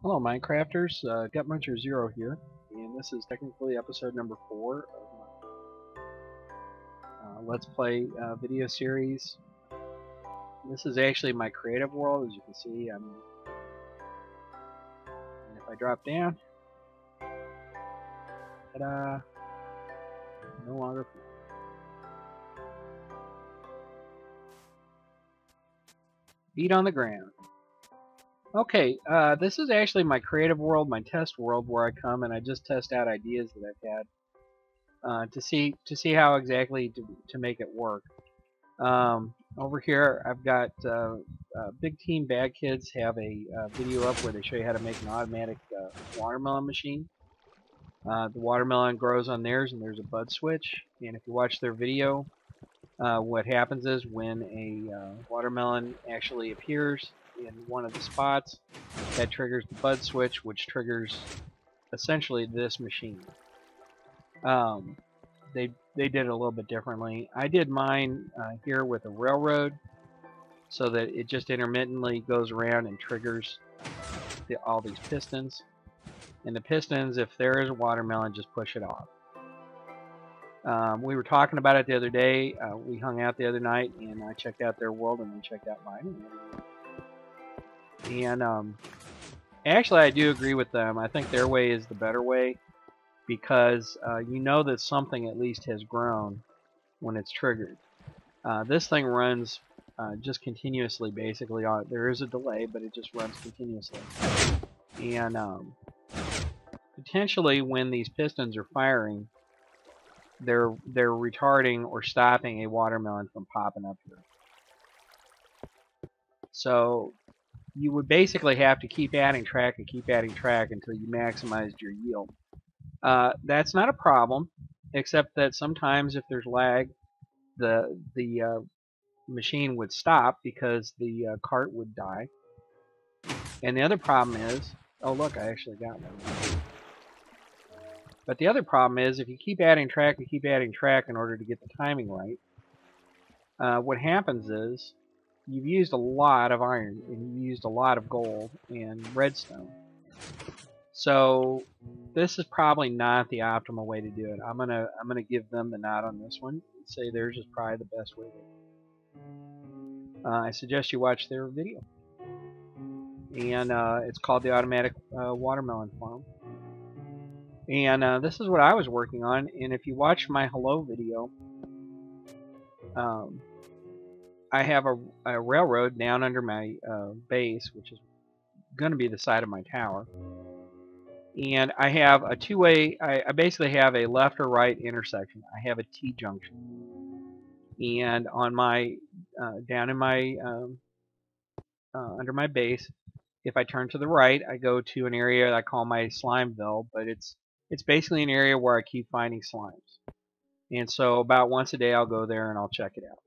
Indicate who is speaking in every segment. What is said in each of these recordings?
Speaker 1: Hello Minecrafters, Gutmuncher0 here, and this is technically episode number 4 of my Let's Play video series. This is actually my creative world, as you can see. And if I drop down, ta-da, no longer feet on the ground. Okay, this is actually my creative world, my test world, where I come and I just test out ideas that I've had to see how exactly to make it work. Over here, I've got Big Team Bad Kids have a video up where they show you how to make an automatic watermelon machine. The watermelon grows on theirs, and there's a bud switch. And if you watch their video, what happens is when a watermelon actually appears in one of the spots, that triggers the bud switch, which triggers essentially this machine. They did it a little bit differently. I did mine here with a railroad, so that it just intermittently goes around and triggers all these pistons. And the pistons, if there is a watermelon, just push it off. We were talking about it the other day. We hung out the other night, and I checked out their world, and they checked out mine. And actually, I do agree with them. I think their way is the better way, because you know that something at least has grown when it's triggered. This thing runs just continuously, basically. There is a delay, but it just runs continuously. And potentially, when these pistons are firing, they're retarding or stopping a watermelon from popping up here. So you would basically have to keep adding track until you maximized your yield. That's not a problem, except that sometimes if there's lag, the machine would stop because the cart would die. And the other problem is, oh look, I actually got one. But the other problem is, if you keep adding track in order to get the timing right, what happens is you've used a lot of iron and you've used a lot of gold and redstone. So this is probably not the optimal way to do it. I'm gonna give them the nod on this one and say theirs is probably the best way to I suggest you watch their video. And it's called the Automatic Watermelon Farm. And this is what I was working on. And if you watch my hello video, I have a railroad down under my base, which is going to be the side of my tower. And I have a two-way, I basically have a left or right intersection. I have a T-Junction. And on my, down in my, under my base, if I turn to the right, I go to an area that I call my Slimeville, but it's basically an area where I keep finding slimes. And so about once a day I'll go there and I'll check it out.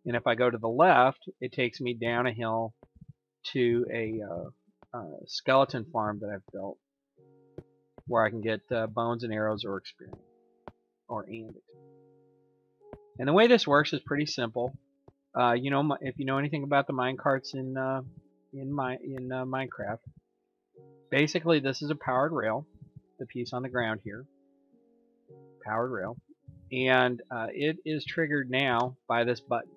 Speaker 1: And if I go to the left, it takes me down a hill to a skeleton farm that I've built, where I can get bones and arrows or experience, and the way this works is pretty simple. You know, if you know anything about the minecarts in Minecraft, basically this is a powered rail, the piece on the ground here, powered rail, and it is triggered now by this button.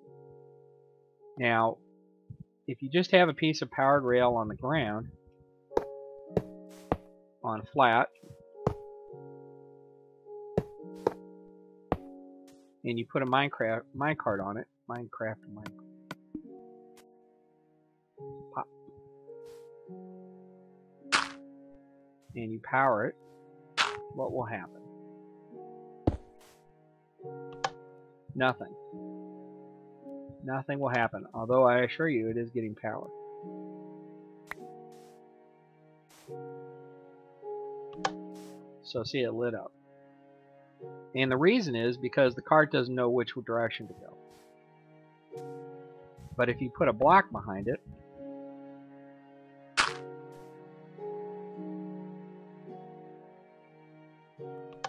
Speaker 1: Now, if you just have a piece of powered rail on the ground, on flat, and you put a minecart on it, pop, and you power it, what will happen? Nothing. Nothing will happen, although I assure you it is getting power. So see, it lit up. And the reason is because the cart doesn't know which direction to go. But if you put a block behind it,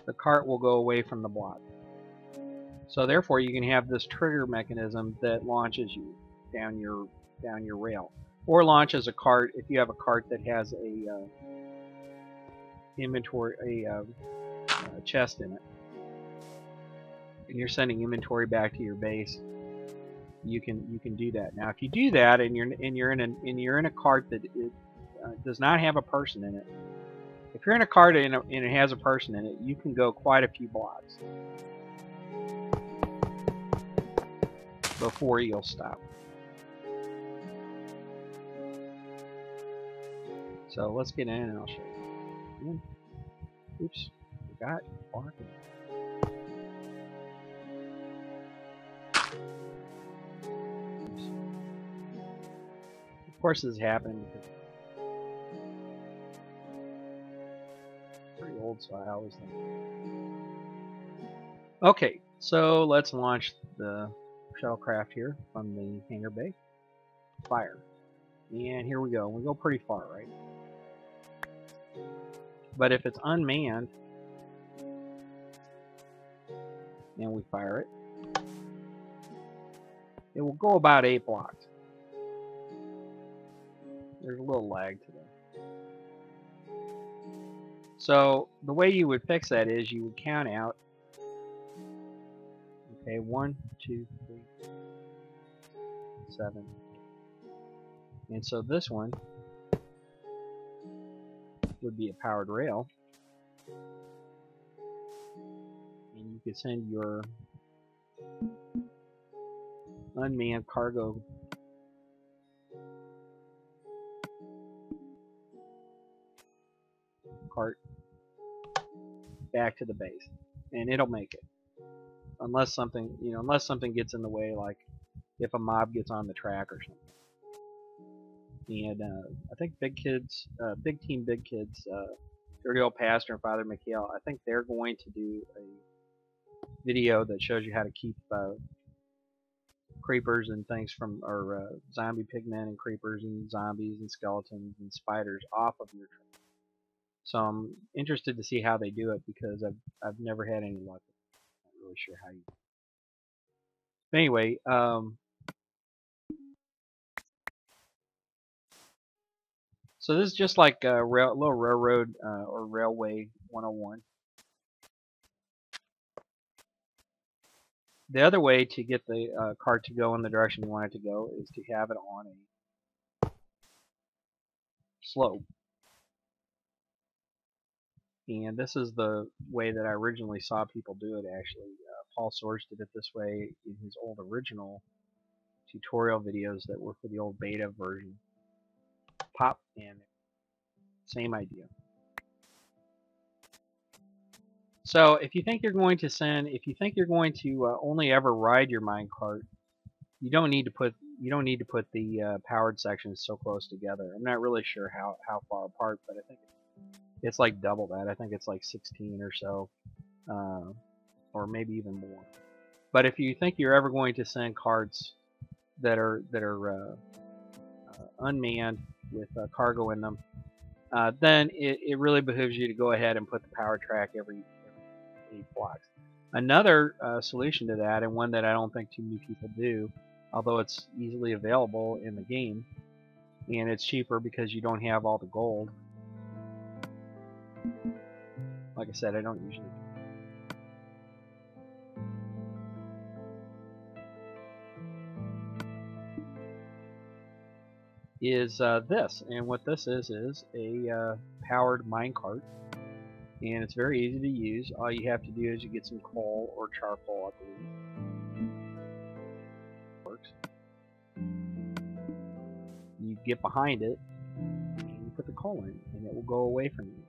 Speaker 1: the cart will go away from the block. So therefore you can have this trigger mechanism that launches you down your rail. or launch as a cart if you have a cart that has a inventory, a chest in it, and you're sending inventory back to your base. You can do that. Now, if you do that and you're in a cart that does not have a person in it, if you're in a cart and it has a person in it, you can go quite a few blocks before you'll stop. So let's get in and I'll show you. Oops, forgot blocking. Of course, this is happening because it's pretty old, so I always think. Okay, so let's launch the shuttlecraft here from the hangar bay. Fire. And here we go. We go pretty far, right? But if it's unmanned and we fire it, it will go about 8 blocks. There's a little lag to that. So the way you would fix that is you would count out, okay, 1, 2, 3, 7. And so this one would be a powered rail. And you could send your unmanned cargo cart back to the base, and it'll make it, unless something gets in the way, like if a mob gets on the track or something. And I think Big Team Big Kids, Dirty Old Pastur and Father McHale, I think they're going to do a video that shows you how to keep creepers and things from, or zombie pigmen and creepers and zombies and skeletons and spiders off of your track. So I'm interested to see how they do it, because I've never had any luck. I'm not really sure how you. But anyway, so this is just like a little railroad or railway 101. The other way to get the cart to go in the direction you want it to go is to have it on a slope. And this is the way that I originally saw people do it, actually. Paul Source did it this way in his old original tutorial videos that were for the old beta version. Pop, and same idea. So if you think you're going to only ever ride your minecart, you don't need to put the powered sections so close together. I'm not really sure how far apart, but I think it's like double that. I think it's like 16 or so, or maybe even more. But if you think you're ever going to send carts that are unmanned with cargo in them, then it really behooves you to go ahead and put the power track every 8 blocks. Another solution to that, and one that I don't think too many people do, although it's easily available in the game, and it's cheaper because you don't have all the gold. Like I said, I don't usually. Is this, and what this is a powered minecart, and it's very easy to use. All you have to do is you get some coal or charcoal, I believe. Works. You get behind it and you put the coal in, and it will go away from you.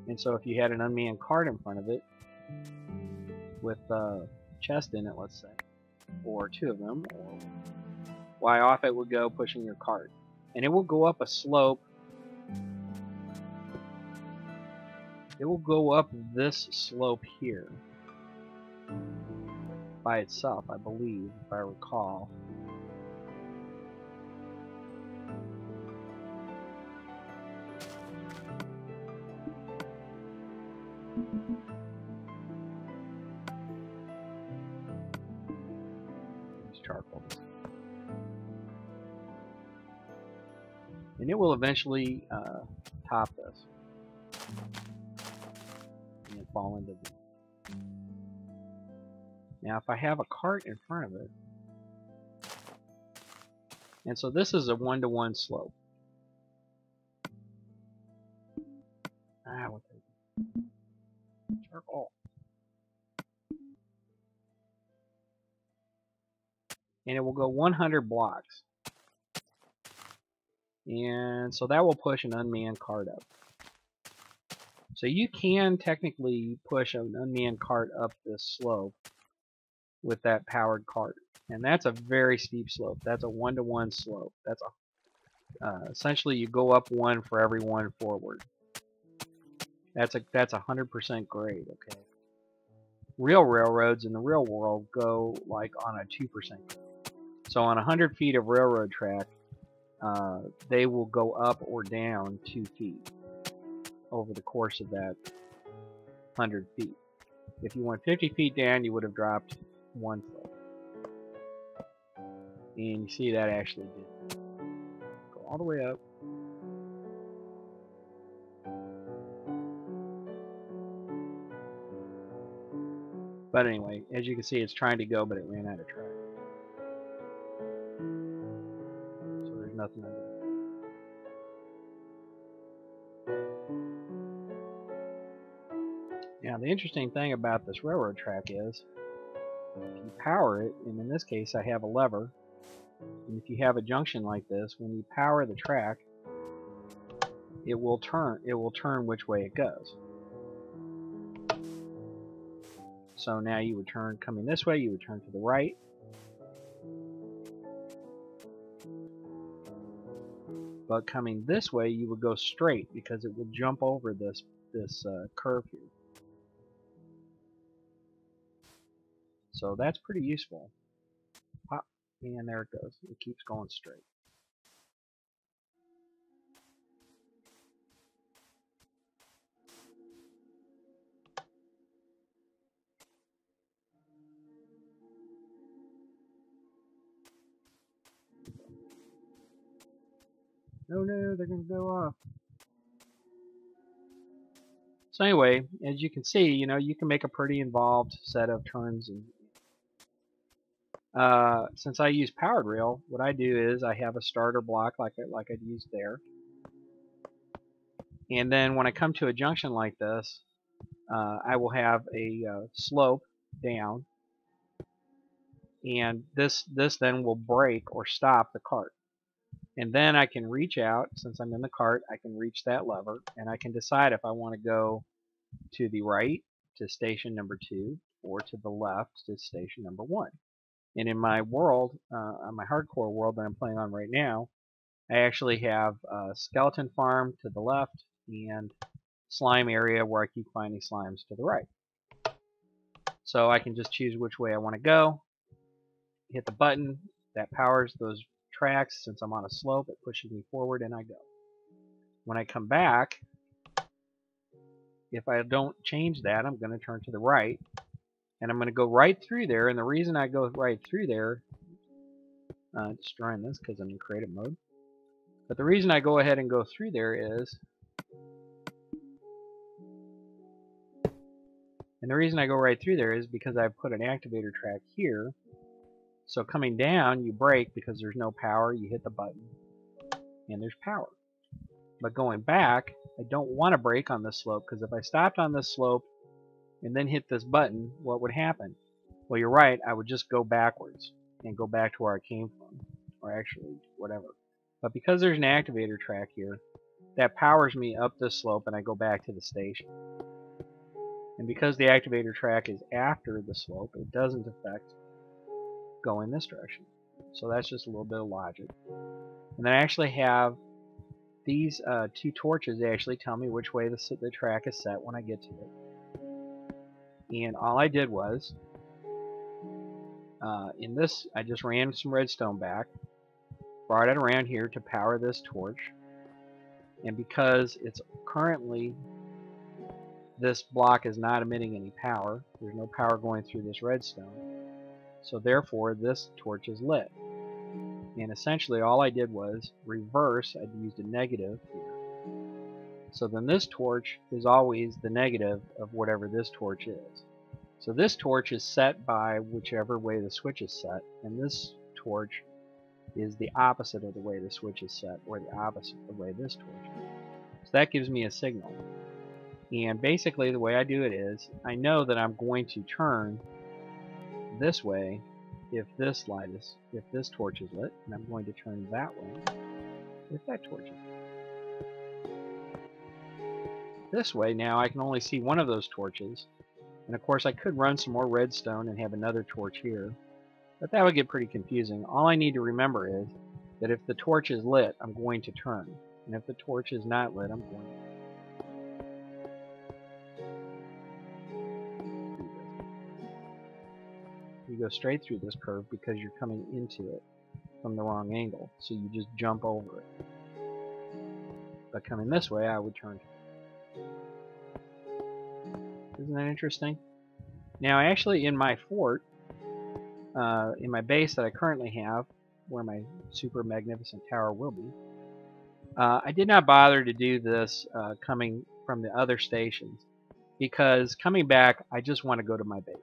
Speaker 1: And so if you had an unmanned cart in front of it with a chest in it, let's say, or 2 of them, or why, off it would go pushing your cart. And it will go up a slope. It will go up this slope here by itself, I believe, if I recall. Use charcoal. And it will eventually top this and then fall into the... Now if I have a cart in front of it, and so this is a 1-to-1 slope. What the charcoal. And it will go 100 blocks. And so that will push an unmanned cart up. So you can technically push an unmanned cart up this slope with that powered cart. And that's a very steep slope. That's a 1-to-1 slope. That's a essentially you go up 1 for every 1 forward. That's 100% grade, okay? Real railroads in the real world go like on a 2% grade. So on 100 feet of railroad track, they will go up or down 2 feet over the course of that 100 feet. If you went 50 feet down, you would have dropped 1 foot. And you see that actually did go all the way up. But anyway, as you can see, it's trying to go, but it ran out of track. So there's nothing under it. Now the interesting thing about this railroad track is, if you power it, and in this case I have a lever, and if you have a junction like this, when you power the track, it will turn which way it goes. So now you would turn, coming this way, you would turn to the right. But coming this way, you would go straight because it will jump over this curve here. So that's pretty useful. Pop, and there it goes. It keeps going straight. Oh no, they're going to go off. So anyway, as you can see, you can make a pretty involved set of turns. And since I use powered rail, what I do is I have a starter block like I'd used there. And then when I come to a junction like this, I will have a slope down, and this then will brake or stop the cart. And then I can reach out, since I'm in the cart, I can reach that lever, and I can decide if I want to go to the right to station number 2 or to the left to station number 1. And in my world, my hardcore world that I'm playing on right now, I actually have a skeleton farm to the left and slime area where I keep finding slimes to the right. So I can just choose which way I want to go, hit the button, that powers those tracks. Since I'm on a slope, it pushes me forward and I go. When I come back, if I don't change that, I'm going to turn to the right, and I'm going to go right through there. And the reason I go right through there, destroying this because I'm in creative mode, but the reason I go ahead and go through there is, because I've put an activator track here. So coming down, you brake because there's no power, you hit the button, and there's power. But going back, I don't want to brake on this slope, because if I stopped on this slope and then hit this button, what would happen? Well, you're right, I would just go backwards and go back to where I came from, or actually whatever. But because there's an activator track here, that powers me up this slope and I go back to the station. And because the activator track is after the slope, it doesn't affect going this direction. So that's just a little bit of logic. And then I actually have these 2 torches. They actually tell me which way the track is set when I get to it. And all I did was, in this, I just ran some redstone back, brought it around here to power this torch. And because it's currently, this block is not emitting any power, there's no power going through this redstone, so therefore this torch is lit. And essentially all I did was reverse. I'd used a negative here. So then this torch is always the negative of whatever this torch is. So this torch is set by whichever way the switch is set, and this torch is the opposite of the way the switch is set, or the opposite of the way this torch is. So that gives me a signal. And basically the way I do it is, I know that I'm going to turn this way if this torch is lit, and I'm going to turn that way if that torch is lit. This way now I can only see one of those torches, and of course I could run some more redstone and have another torch here, but that would get pretty confusing. All I need to remember is that if the torch is lit, I'm going to turn, and if the torch is not lit, I'm going to. You go straight through this curve because you're coming into it from the wrong angle, so you just jump over it. But coming this way, I would turn. Isn't that interesting? Now, actually, in my fort, in my base that I currently have, where my super magnificent tower will be, I did not bother to do this coming from the other stations, because coming back, I just want to go to my base.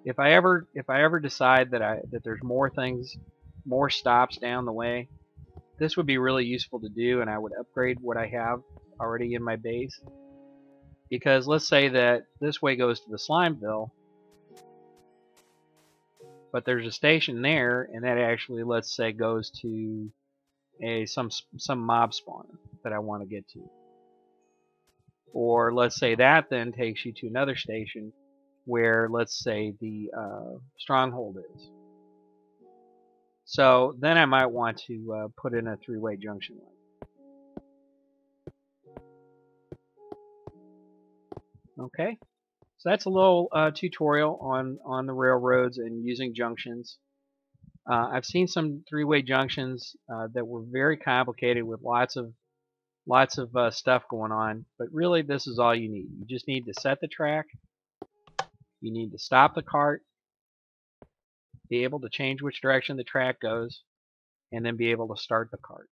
Speaker 1: If I ever decide that there's more things, more stops down the way, this would be really useful to do, and I would upgrade what I have already in my base. Because let's say that this way goes to the Slimeville, but there's a station there, and that actually, let's say, goes to some mob spawner that I want to get to. Or let's say that then takes you to another station where, let's say, the stronghold is. So then I might want to put in a three-way junction line. Okay, so that's a little tutorial on the railroads and using junctions. I've seen some three-way junctions that were very complicated with lots of stuff going on, but really this is all you need. You just need to set the track, you need to stop the cart, be able to change which direction the track goes, and then be able to start the cart.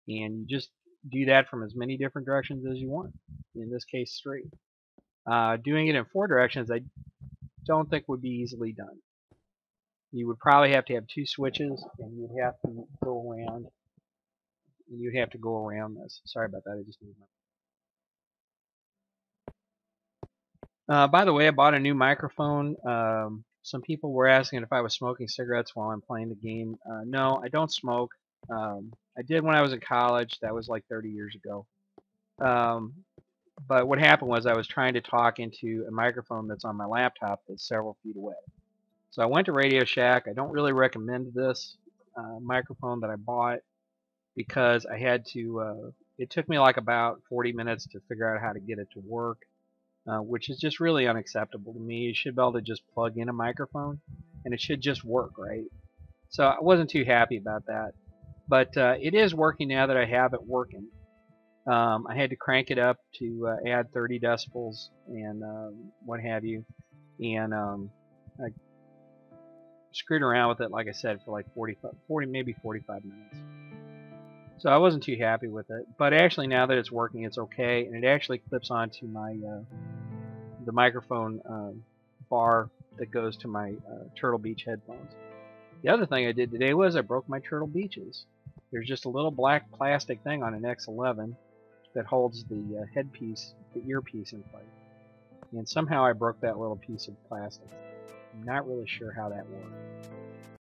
Speaker 1: And you just do that from as many different directions as you want. In this case, 3. Doing it in 4 directions, I don't think would be easily done. You would probably have to have 2 switches, and you'd have to go around. And you'd have to go around this. Sorry about that. I just moved my. By the way, I bought a new microphone. Some people were asking if I was smoking cigarettes while I'm playing the game. No, I don't smoke. I did when I was in college. That was like 30 years ago. But what happened was I was trying to talk into a microphone that's on my laptop that's several feet away. So I went to Radio Shack. I don't really recommend this microphone that I bought because I had to, it took me like about 40 minutes to figure out how to get it to work, which is just really unacceptable to me. You should be able to just plug in a microphone and it should just work, right? So I wasn't too happy about that. But it is working now that I have it working. I had to crank it up to add 30 decibels and what have you. And I screwed around with it, like I said, for like 40, maybe 45 minutes. So I wasn't too happy with it. But actually, now that it's working, it's okay. And it actually clips onto my the microphone bar that goes to my Turtle Beach headphones. The other thing I did today was I broke my Turtle Beaches. There's just a little black plastic thing on an X11 that holds the headpiece, the earpiece in place. And somehow I broke that little piece of plastic. I'm not really sure how that worked.